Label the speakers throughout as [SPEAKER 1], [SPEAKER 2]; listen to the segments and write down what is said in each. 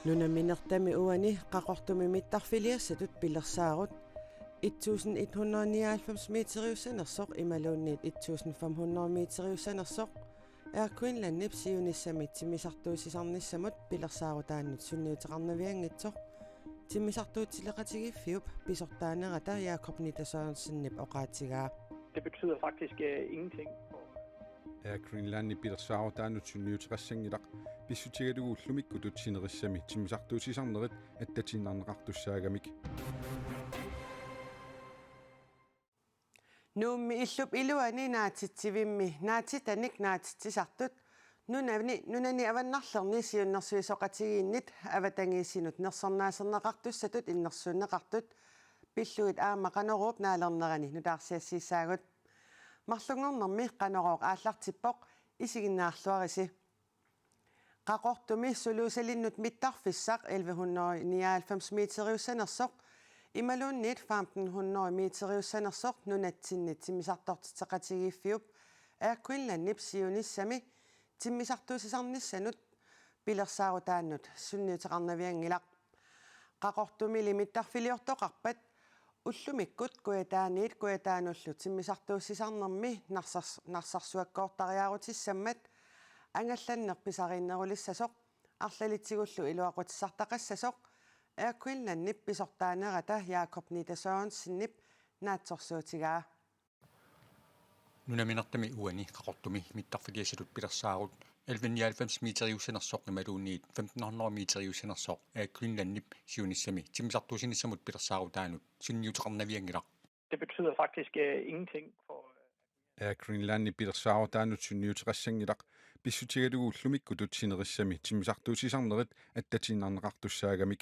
[SPEAKER 1] Nunaminertami uani qaqortumi mittarfiliassatut pillersaarut 1199 meteriussanersoq imaluunniit 1500 meteriussanersoq Queensland siunissamit timisartuusisarnissamut pilersaarutaannut sunniuteqarnaviangitsoq timisartuutileqatigiffiup pisortaanerata Jakob Nitassonsinnip oqaatigaa.
[SPEAKER 2] Det betyder faktisk ingenting.
[SPEAKER 3] Greenland pilersaarutaannut sunniuteqassangilaq pissutigaluguullumikku sinerissami timisartuusisarnerit attatiinarneqartussaagamik.
[SPEAKER 1] Nuummi illup iluani naatitsivimmi naatitanik naatitsisartut nunani avannarlerni siunnersuisoqatigiinnit avatangiissinut nersarnaaserneqartussatut innersuunneqartut pilluit aama qanoruup naalernerani nutaarsiassisaagut marlungornermi qanoroq aallartippoq isiginnaarluarisi qaqortumi suluusalinnut mittarfissaq 1199 meteriussanersoq imaluunniit 1500 meteriussanersoq nunatsinnit timisartortiteqatigiffiup Queensland siunissami timisartuusisarnissanut pilersaarutaannut sunniuteqarnaviangilaq qaqortumili mittarfiliortoqarpat ullumikkut kuataanullu timisartuussisarnermi narsarsuakkoortariaarutисsamмат ангалланнерписариннерулиссасоқ арлалитсигуллу илуақутиссартақассасоқ Queensland pisortaanerata Jakob Nitassonsinnip naatsorsuutigaa.
[SPEAKER 4] Nunaminertami uani qaqortumi mittarfiliassatut pilersaarut 1199 meteriussanersoq imaluunniit 1500 meteriussanersoq Queensland siunissami timisartuusinissamut pilersaarutaanut sunniuteqarnaviangilaq.
[SPEAKER 2] Det betyder faktisk ingenting for
[SPEAKER 3] Greenland pilersaarutaannut sunniuteqassangilaq pissutigaluguullumikku sinerissami timisartuusisarnerit attatiinarneqartussaagamik.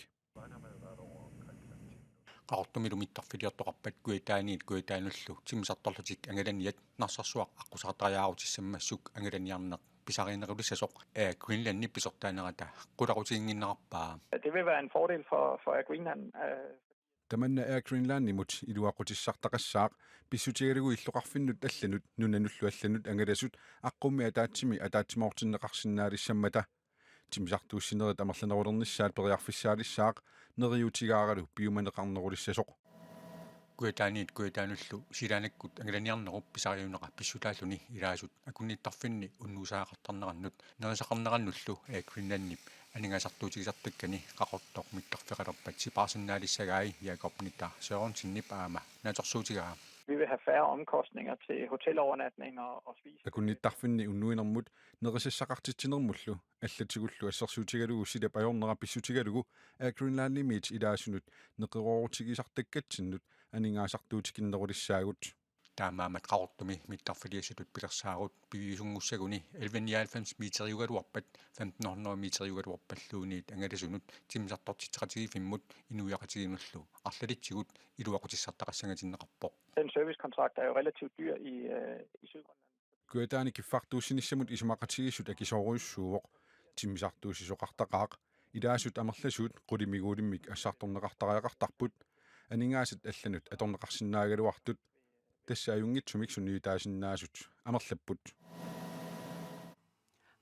[SPEAKER 4] qaqortumilu mittarfiliortoqarpat kuitaanullu timisartorlutik angalaniat narsarsuaq aqqusaqatariaarutissammassuk angalaniarneq pisariinerulissasoq Greenland pisortaanerata qulaqutiginginnerarpaa.
[SPEAKER 2] Det vil være en fordel for Greenland.
[SPEAKER 3] Tamanna Greenlandimut iluaqutissartaqassaaq pissutigalugu illuqarfinnut allanut nunanullu allanut angalasut aqqummi ataatsimortinneqarsinnaalissammata timisartuussinerit amerlanerulernissaat periarfissaalissaaq neriutigaaralu piumaneqarnerulissasoq kuitaanullu silaanakkut angalaniarnerup pisariuneqa pissutaalluni ilaasut akunniittarfinni unnuusaaqartarnerannut nerisaqarnerannullu Greenlandip aningasartuutigisartakkani qaqortoq mittarfeqalerpat sipaarsinnaalissagai Jakob Nitassonsinnip aama naatorsuutigaa.
[SPEAKER 2] Vi vil have færre omkostninger til hotelovernatning og spise.
[SPEAKER 3] Akunniittarfinni unnuinermut nerisissaqartitsinermullu аллатигуллу ассерсуутигалугу силап аёрнера писсутигалугу Greenland-имит илаасунут неқироорутигисартаккатсиннут анингаасартуутикиннерулиссаагут
[SPEAKER 4] таамаамат qaqortumi mittarfiliassatut pilersaarut pivisungуссагуни 1199 meteriugaluarpat 1500 meteriugaluarpalluuniit angalasunut timisartortiteqatigiffimmut inuiaqatiginullu арлалитсигут илуақутиссартақассангаатиннеқарпоқ.
[SPEAKER 2] Den servicekontrakt er jo relativt dyr i Sydgrønland.
[SPEAKER 3] Kuataani kiffartuussinissamut isumaqatigisut akisoruissuuvoq timisartuusisoqartaqaaq ilaasut amerlasut qulimiguulimmik assartorneqartariaqartarput aningaasat allanut atorneqarsinnaagaluartut тассааюнгитсумик сунниутаасиннаасут амерлаппут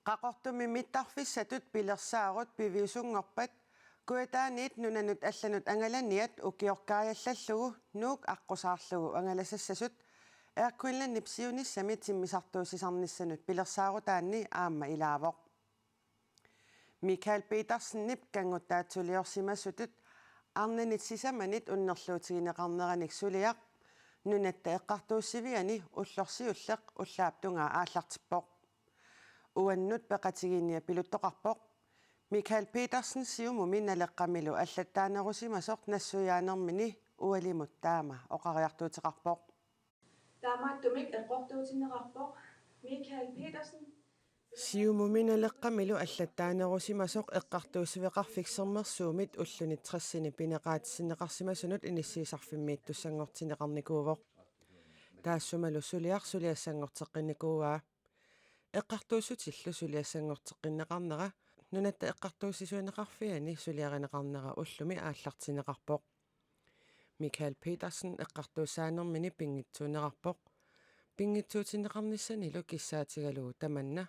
[SPEAKER 1] qaqortumi mittarfissatut pilersaagut piviusunngorpat kuataaniit nunanut allanut angalaniat ukiorkaajallаллугу nuuk aqqusаарlugu angalasassasut Queensland siunissami timisartuusisarnissanut pilersaarutaanni aamma ilaavoq Michael Petersen kanguttaatsuliorsimassutut arnanit sisamanit unnerluutigineqarneranik suliaq nunatta eqqartuussiviani ullorsiulleq ullaaptungaa aallartippoq uannut peqatigiinnia piluttoqarpoq Michael Petersen siumumi naleqqamilu allattaanerusimasoq nassuyaanermini ualimut taama oqariartuutiqarpoq
[SPEAKER 5] taamaattumik eqqortuutineqarpoq Michael Petersen
[SPEAKER 1] siumumi naleqqamilu allattaanerusimasoq eqqartuusiveqarfiksermersuumit ullunit 60 pineqaatissinneqarsimasunut inissiisarfimmiittussangortineqarnikuuvoq taassumalu suliassangorteqqinikuugaa eqqartuusutillu suliassangorteqqinneqarnera nunatta eqqartuusisuineqarfiani suliarineqarnera ullumi aallartineqarpoq Michael Petersen eqqartuusaanermini pingitsuuneqarpoq pingitsuutineqarnissanilu kissaatigalugu tamanna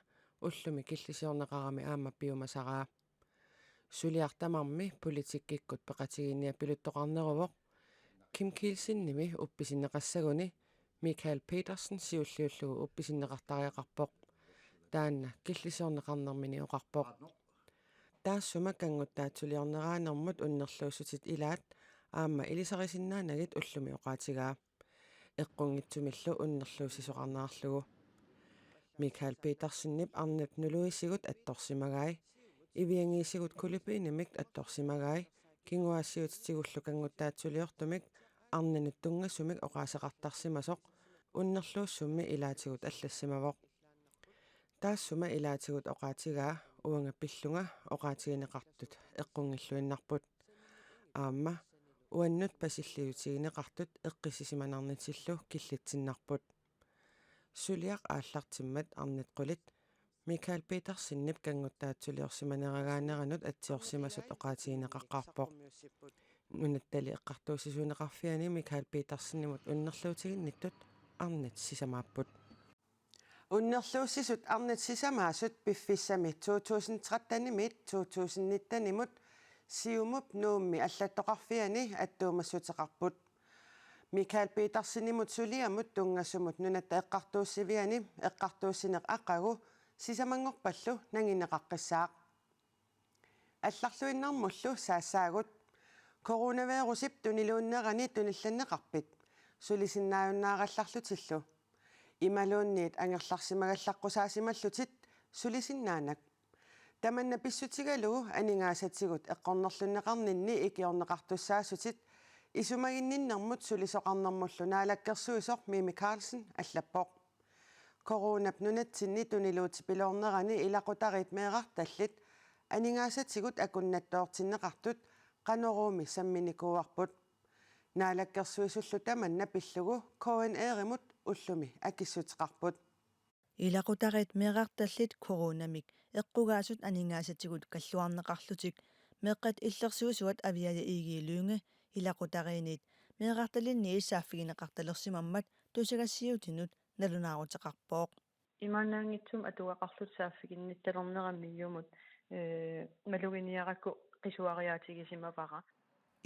[SPEAKER 1] ullumi killisiorneqarami aamma piumasaraa Suliartamarmi politikkikut peqatiginia piluttoqarneruvoq Kim Kielsinnimi uppisinneqassaguni Michael Petersen siulliullugu uppisinneqartariaqarpoq taanna killisoorneqarnermini oqarpoq taassuma kanguttaatsuliorneraanermut unnerluussutit ilaat aamma ilisarisinnaanagit ullumi oqaatigaa eqqungitsumillu unnerluusisoqarnerarlugu Michael Petersennip arnat nuluisigut attorsimagai iviangiisigut kulipiinimik attorsimagai kinguaassiutitsigullu kanguttaatsuliortumik arnanut tungassumik oqaasaqartarsimasoq unnerluussummi ilaatigut аллассимавоq таассума илаатигут оqaатигаа уанга пиллунга оqaатигинеқартут эққунгиллуиннарпут аама уаннут пасиллиутигинеқартут эққисисиманарнитиллу киллитсиннарпут сулиақ ааллартиммат арнит қулит Michael Petersenнip кангуттаатсулиорсиманерагаанеранут атсиорсимасут оqaатигинеқаққарпоқ нунаттали эққартуусисуунеқарфиани Michael Petersenнимут уннерлуутигинниттут арнит сисамааппут уннерлууссисут арнит сисамаасут пиффиссами 2013-нимит 2019-нимут сиумуп нуумми аллаттоқарфиани аттуумассутеқарпут Michael Petersenнимут сулиамут тунгассумут нунатта эққартууссивиани эққартууссинеқ ақагу сисамангорпаллу нагинеқаққиссаақ алларлуиннармуллу саассаагут коронавирусип тунилууннерани тунилланнеқарпит сулисиннааюннааралларлутиллу ималуунниит ангерларсимагаллаққусаасималлутит сулисиннаанак таманна писсутигалугу анингаасатсигут эққорнерлуннеқарнинни икиорнеқартуссаасутит исумагинниннэрмут сулисоқарнэрмуллу наалаккерсуисоқ Мими Карлсен аллаппоқ коронап нунатсинни тунилуути пилоорнерани илақутарит меэқарталлит анингаасатсигут акуннаттоортиннеқартут канорууми самминикууарпут наалаккерсуисуллу таманна пиллугу коэн eerimut уллуми акиссутеқарпут
[SPEAKER 6] илақутарит меэқарталлит коронамик эққугаасут анингаасатсигут каллуарнеқарлутик меққат иллерсуусуат авиая игиилуунга илақутариинит меэқарталинни исааффигинеқарталерсимаммат тусагассиутинут налунаарутеқарпооқ
[SPEAKER 7] имаанаангитсум атуақарлут сааффигиннитталернераммиюмут малугиниаракку qisuariaatigisимавара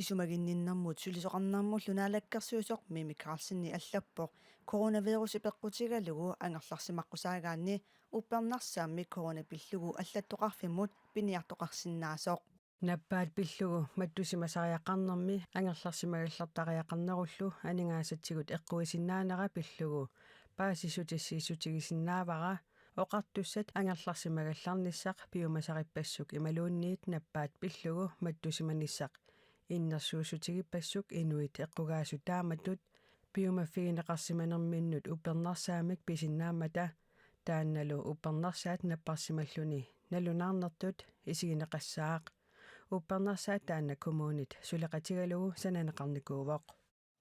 [SPEAKER 6] исумагинниннэрмут сулисоқарнаармуллу наалаккерсуусоқ Мими Карлсенни аллаппоқ коронавируси пеққутигалугу ангерларсимаққусаагаанни уппернарсаамми коронапиллугу аллаттоқарфиммут пиниартоқарсинаасоқ наппаат пиллугу маттусимасариақарнэрми ангерларсимагаллартариақарнеруллу анингаасатсигут эққуисиннаанера пиллугу паасисутиссиисутигисиннаавара оқартуссат ангерларсимагалларниссақ пиумасариппассук ималуунниит наппаат пиллугу маттусиманиссақ иннерсуусутигиппассук инуит эққугаасу тааматут пиумаффигинеқарсиманерминнут уппернарсаамик писиннаамата таанналу уппернарсаат наппарсималлуни налунаарнертут исигинеқассаақ уппернарсаат таанна коммунит сулеқатигалугу сананеқарникуувоқ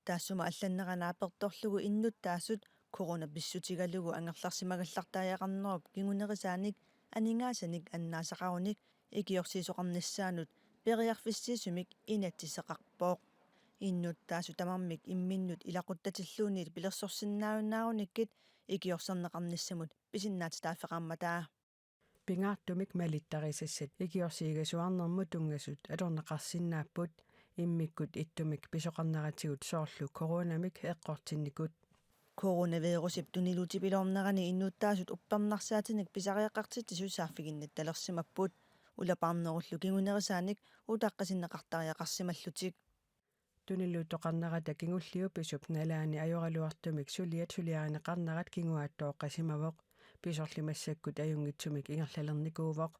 [SPEAKER 6] таассума алланнеранааперторлугу иннут таассут коронаписсутигалугу ангерларсимагаллартариақарнеруп кигунерисааник анингаасаник аннаасақаруник икиорсисоқарниссаанут периарфиссисумик инатсисеқарпооқ иннут таасу тамармик имминнут илақуттатиллуунит пилерсорсиннаауnnaaruниккит икиорсернеқарниссамут писиннаатитааффеқарматаа пингаартумик малиттарисассат икиорсигасуарнэрму тунгасут алорнеқарсиннааппут иммиккут иттумик писоқарнаратигут соорлу коронамик эққортинникут коронавирусип тунилутипилоорнерани иннуттаасут уппернарсаатиник писариақартитсу сааффигиннатталерсимаппут улапаарнеруллу кигунерисааник утаққасиннеқартариақарсималлутик тунилуутоқарнерата кигуллиу писуп налаани ajorалуартумик сулиат сулиаринеқарнерат кигуааттооққасимавоқ писорлимассаккут аюнгитсумик ингерлалерникуувоқ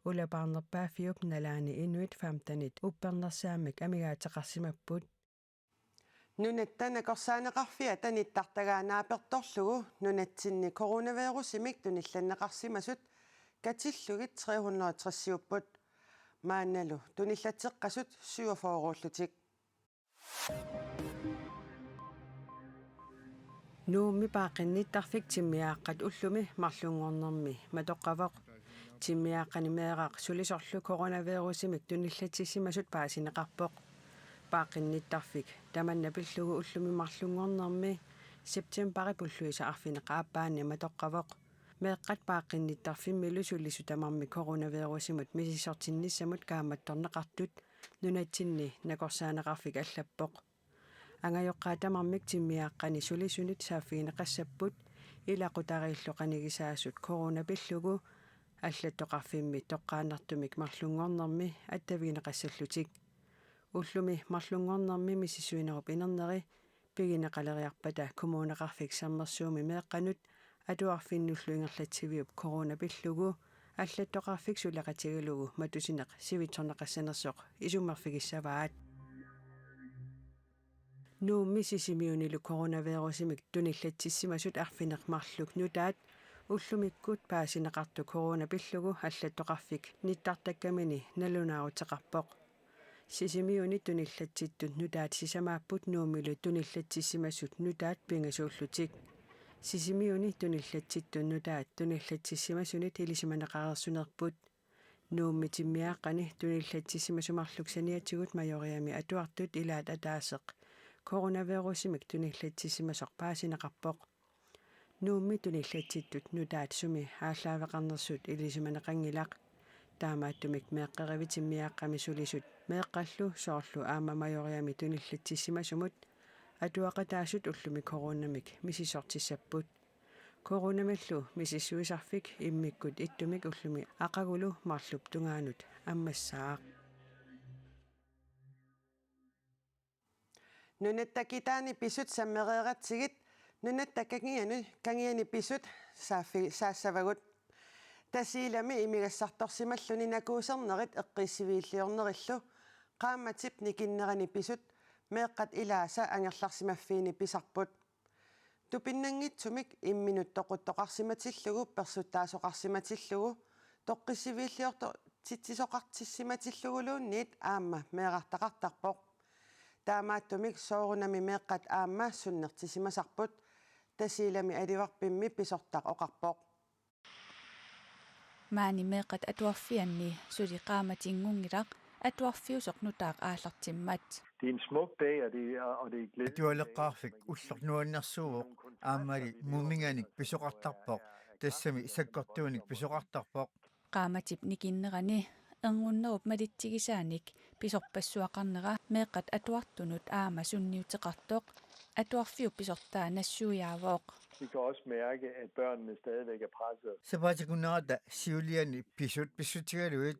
[SPEAKER 6] улапаарнерпааффиуп налаани инуит фамтанит уппернерсаамик амигаатеқарсимаппут
[SPEAKER 1] нунаттана корсаанеқарфиа таниттартагаанааперторлугу нунатсинни коронавирусимик тунилланнеқарсимасут катиллугит 330-сиуппут маанналу туниллатеққасут 47-рууллутик нууми паақинниттарфик тиммиааққат уллуми марлунгорнэрми матоққавоқ тиммиааққани меэраақ сулисорлу коронавирусимик туниллатиссимасут паасинеқарпоқ паақинниттарфик таманна пиллугу уллуми марлунгорнэрми септембари пуллуиса арфинеқааппаани матоққавоқ meeqqat paaqqinnittarfimmilu sullisu tamarmi coronavirusimut misissortinnissamut kaammattorneqartut nunatsinni nakorsaaneqarfik allappoq angajoqqaa tamarmik timmiaaqqani sulisunit saaffigineqassapпут ilaqutariilloqanigisaassut coronapillugu аллаттоқарфимми тоққааннартумик марлунгорнэрми аттавигинеқассаллутик уллуми марлунгорнэрми мисисуинеруп инернери пигинеқалериарпата коммунеқарфик саммерсууми меэққанут атуарфиннуллу ингерлатсивиуп коронапиллугу аллаттоқарфик сулеқатигалугу матусинеқ сивитсорнеқассанерсоқ исуммерфигиссаваат нуумми сисимиунилу коронавирусимик туниллатсиссимасут арфинеқмарлук нутаат уллумиккут паасинеқарту коронапиллугу аллаттоқарфик ниттартаккамини налунаарутеқарпоқ сисимиуни туниллатситтут нутаат сисамааппут нуумилу туниллатсиссимасут нутаат пингасууллутик сисимиуни туниллатситтут нутаат туниллатсиссимасунит илисиманеқарерсунерпут нуумми тиммиааққани туниллатсиссимасумарлук саниатигут майориами атуартут илаат атаасеқ коронавирусимик туниллатсиссимасоқ паасинеқарпоқ нуумми туниллатситтут нутаат суми ааллаавеқарнерсут илисиманеқангилақ таамааттумик меэққеривитиммиааққами сулисут меэққаллу соорлу аама майориами туниллатсиссимасумут атуақатаасут уллуми коронамик мисисортиссаппут коронамаллу мисиссуисарфик иммиккут иттумик уллуми ақагулу марлуп тунгаанут аммассаақ
[SPEAKER 6] нунаттакитаани писут саммереератсигит нунаттаккагиану кангиани писут саассавагут тасиилами имигассарторсималлуни накуусернерит эққиссивииллиорнериллу qaammatip nikinnerani pisut meeqqat ilaasa angerlarsimaffiini pisarput tupinnanngitsumik imminut toquttoqarsimatillugu persuttaasoqarsimatillugu toqqisiviilliorto titsisoqartissimatilluguluunniit aamma meeqartaqartarpoq taamaattumik soorunami meeqqat aamma sunnertisimasarput tasiilami alivarpimmi pisortaq oqarpoq
[SPEAKER 8] maani meeqqat atuarfianni suli qaamatinngungilaq atuarfiusoq nutaaq aallartimmat
[SPEAKER 9] Det er en smuk dag, og det er glædeligt.
[SPEAKER 10] Atualeqqaarfik ullernuannarsuuq aammali muuminganik pisoqartarpoq tassami sakkortuunik pisoqartarpoq
[SPEAKER 8] qaamatip nikinnerani erngуннеруп малитсигисааник писорпассуақарнера меэққат атуартунут аама сунниутеқартоқ атуарфиу писортаа нассуяавооқ
[SPEAKER 9] Vi kan også mærke, at børnene stadigvæk er presset.
[SPEAKER 10] Sapatikunnerata siuliani pissutigaluit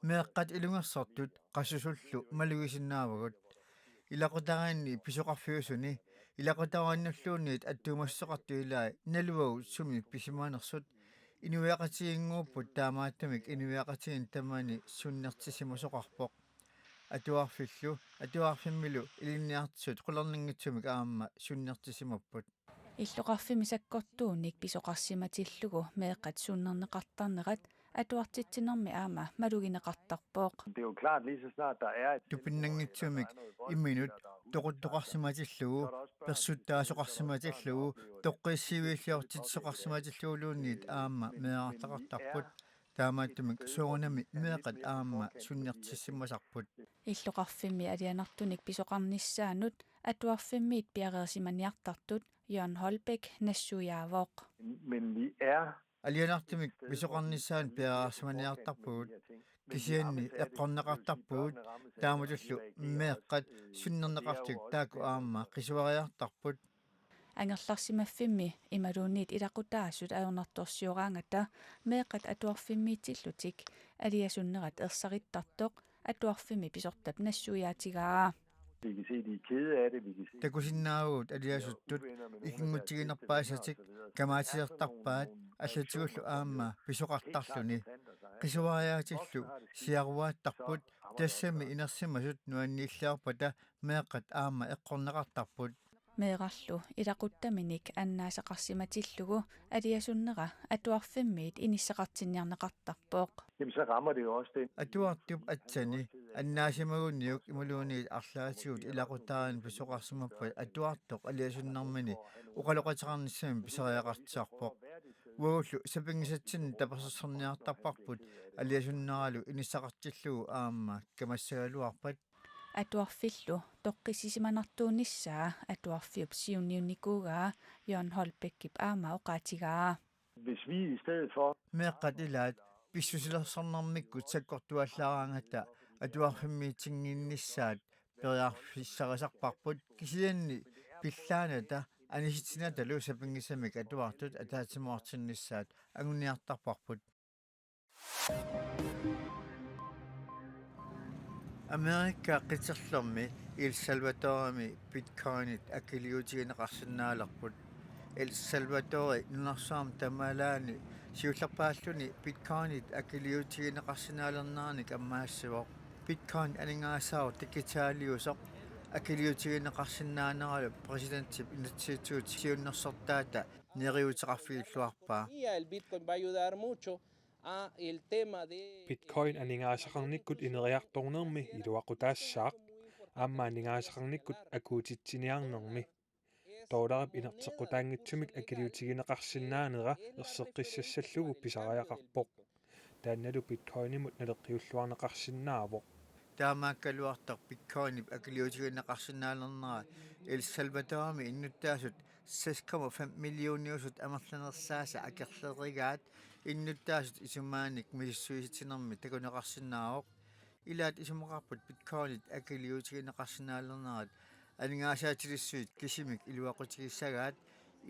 [SPEAKER 10] meeqqat ilungersortut qassusullu malugisinnaavagut ilaqutaraanni pisoqarfiusuni ilaqutaraannulluunniit attuumassoqartu ilaa naluagu sumi pisimaanersut inuiaqatiinguupput taamaattumik inuiaqatiin tamani sunnertisimusoqarpoq atuarfimmilu ilinniartsut qulerninngitsumik aamma sunnertisimapput
[SPEAKER 8] иллоқарфими саккортууник писоқарсиматиллугу меэққат сууннернеқартарнерат атуартитсинерми аама малугинеқартарпооқ
[SPEAKER 9] Det er jo klart, lige så snart der er
[SPEAKER 10] tupinnanngitsumik imminut toquttoqarsimatillugu persuttaasoqarsimatillugu toqqissiviilliortitsoqarsimatilluguluunniit aamma meeqartaqartarput таамааттумик суунами меэқат аама суннертиссимасарпут
[SPEAKER 8] иллоқарфимми алианартуник писоқарниссаанут атуарфиммиит пиареерсиманиартартут Jørgen Holbæk нассуяавооқ
[SPEAKER 9] Men vi er
[SPEAKER 10] алианартумик писоқарниссаан пиареерсиманиартарпугут кисианни эққорнеқартарпугут тааматуллу меэққат суннернеқартик тааку аама қисуариартарпут
[SPEAKER 8] ангерларсимаффимми ималуунниит илақутаассут аернарторсиораангата меэққат атуарфиммиитиллутик алиасуннерат ерсариттартоқ атуарфимми писортап нассуяатигаа
[SPEAKER 9] vi kan se, de er kede af det. Vi kan se,
[SPEAKER 10] такусиннаагуут алиасуттут икингутсигинерпаасатик камаатиертарпаат аллатигуллу аама писоқартарлуни қисуариаатиллу сиаруааттарпут тассами инерсимасут нуаннииллаарпата меэққат аама эққорнеқартарпут
[SPEAKER 8] меэрарлу илақуттаминик аннаасақарсиматиллугу алиасуннера атуарфиммиит иниссақартинниарнеқартарпооқ
[SPEAKER 9] jamen så rammer det jo også det.
[SPEAKER 10] атуартуп атсани аннаасимагунниук ималуунниит арлаатигут илақутаан писоқарсимаппат атуартоқ алиасуннармини уқалоқатеқарниссами писариақартиарпоқ ууллу сапингисатсин тапассерниартарпарпут алиасуннералу иниссақартиллугу аама камассагалуарпат
[SPEAKER 8] атуарфиллу тоққисисиманартуунissaa атуарфиуп сиунниуникуугаа Jørgen Holbækkip аама оқаатигаа
[SPEAKER 9] hvis vi i stedet for
[SPEAKER 10] meeqqat ilaat pissusilersornarmikkut sakkortuallaaraangata atuarfimmiitingiinnissaat periarfissaqisarparput kisianni pillaanata anisitsinatalu sapingisamik atuartut ataatimuartinnissaat anguniartarparput Amerika qiterlormi El Salvadorami Bitcoinit akiliutigineqarsinnaalarput El Salvador nunarsaam tamalaani siullerpaalluni Bitcoinit akiliutigineqarsinaalernaarnik ammaassivoq Bitcoin aningaasaaru tikitaaliusoq akiliutigineqarsinnaaneralu presidentip inatsituut siunnersortaata neriuteqarfigilluarpaa
[SPEAKER 11] Bitcoin aningaasaqarnikkut ineriartornermi iluaqutaassaaq aamma aningaasaqarnikkut akuutitsiниарнерми тооlarip inerteqqutaangitsumik akiliutigineqarsinnaanera erseqqissassаллугу pisariaqarpoq таанналу биткоинимут налеққиуллуарнеқарсинаавоқ
[SPEAKER 10] таамааккалуартар Bitcoinip akiliutigineqarsinnaalernerаа El Salvadorami innuttaasut 6,5 milliooniusut амерланерсааса акерлеригаат иннуттаасут исумааник миссуиситинерми такунеқарсинааоқ илаат исумақарпут Bitcoinit akiliutigineqarsinnaалернерат анингаасаатилиссуит кисимик илуақутигиссагаат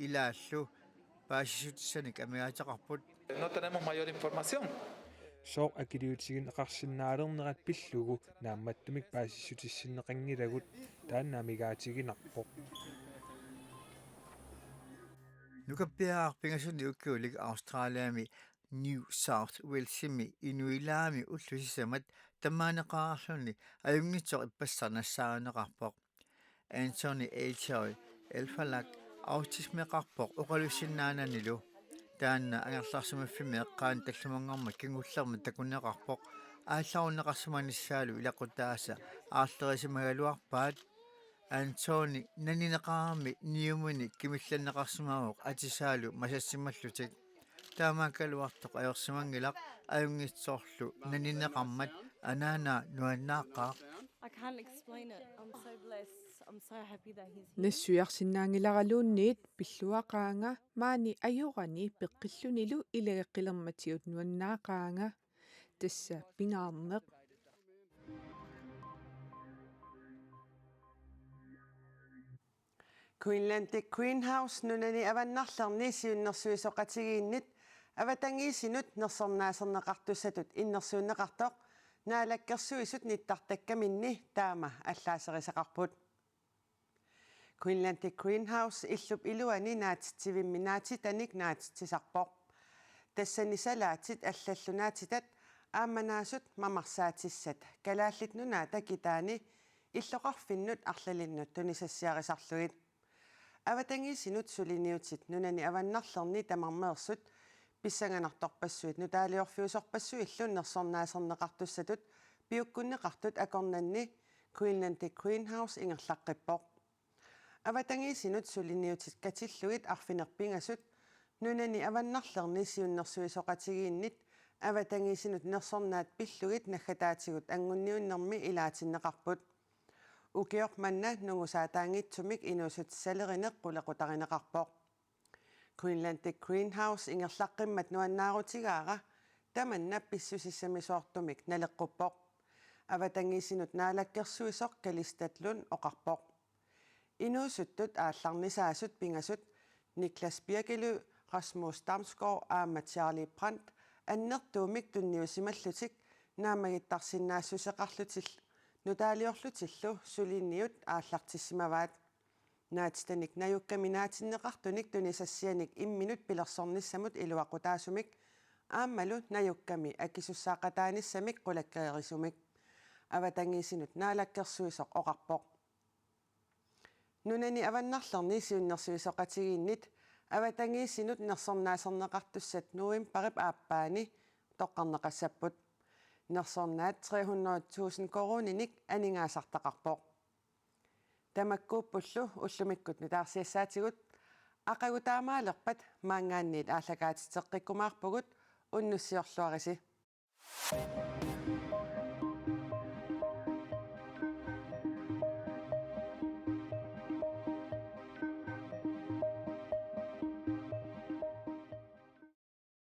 [SPEAKER 10] илааллу паасисутиссаник амигаатеқарпут
[SPEAKER 12] No tenemos mayor información.
[SPEAKER 11] соо акилиутигинеқарсиннаалернерат пиллугу наамматтумик паасиссутиссиннеқангилагут тааннаамигаатигинарпоқ
[SPEAKER 10] нукаппиаарпингасуни уккуулик Австралиами New South Walesimi инуилаами уллусисамат таммаанеқаарлуни аюнгитсоо иппассарнассаарнеқарпоқ Anthony H.O. Elfalak autismeqarpoq uqalussinnaanannilu taanna angerlarsumaffimme eqqaan tallumangarma kingullerma takuneqarpoq аалларунеқарсиманissaalu илақутааса аарлерисимагалуарпаат Anthony наниneqaarmi niumuni kimillanneqarsimaavuq atisaalu masassimallutik таамааккалуартоқ аерсимангилақ аюнгитсоорлу наниneqarmat анаана нуаннааққаа
[SPEAKER 13] I can't explain it. I'm so blessed. I'm so happy that he's here.
[SPEAKER 14] нассуиарсинаангиларалуунниит пиллуақаанга маани аюрани пеққиллунилу илагеққилерматиут нуаннаақаанга тасса пингаарнеқ
[SPEAKER 6] Queenlandic Greenhouse nunani avannarlerni siunnersuisoqatigiinnit avatangиисинут нерсорнаасернеқартуссатут иннерсууннеқартоқ наалаккерсуисут ниттартаккаминни таама аллаасерисақарпут Queenlandic Greenhouse иллуп илуани наатитсивимми наатитаник наатитсисарпоқ тассанисалаатит аллаллунаатитат ааманаасут мамарсаатиссат калааллит нунаата китаани иллоқарфиннут арлалиннут тунисассиарисарлугит аватангиисинут сулиниутит нунани аваннарлерни тамармеерсут писсаганарторпассуит нутаалиорфиусорпассу иллуннерсорнаасернеқартуссатут пиуккуннеқартут акорнанни Queenlandic Greenhouse ингерлаққиппоқ аватангиисинут сулиниутит катиллугит арфинерпингасут нунани аваннарлерни сиуннерсуисоқатигииннит аватангиисинут нерсорнаат пиллугит наггатаатигут ангунниуннэрми илаатиннеқарпут укиорманна нугусаатаангитсумик инуусутсалеринеқ қулеқутаринеқарпоқ Queenlandic Greenhouse ингерлаққиммат нуаннаарутигаара таманна писсусиссамисуартумик налеққуппоқ аватангиисинут наалаккерсуисоқ калистатлун оқарпоқ инуусуттут аалларнисаасут пингасут Niklas Birkelø, Rasmus Damsgaard аама Charlie Brandt аннертуумик тунниусималлутик наамагиттарсинаассусеқарлутил нутаалиорлутиллу сулинниут ааллартиссимаваат наатстаник наюккаминаатиннеқартуник тунисассианик имминут пилерсорниссамут илуақутаасумик ааммалу наюкками акисуссаақатааниссамик қулаккеерисумик аватангиисинут наалаккерсуисоқ оқарпоқ нунани аваннарлерни сиуннерсуисоқатигииннит аватангиисинут нерсорнаасернеқартуссат нуим парип ааппаани тоққарнеқассаппут нерсорнаат 300,000 корониник анингаасартақарпоқ тамаккууппуллу уллумиккут нутаарсиассаатигут ақагутаамаалерпат маангаанниит ааллагаатитеққиккумаарпугут уннуссиорлуариси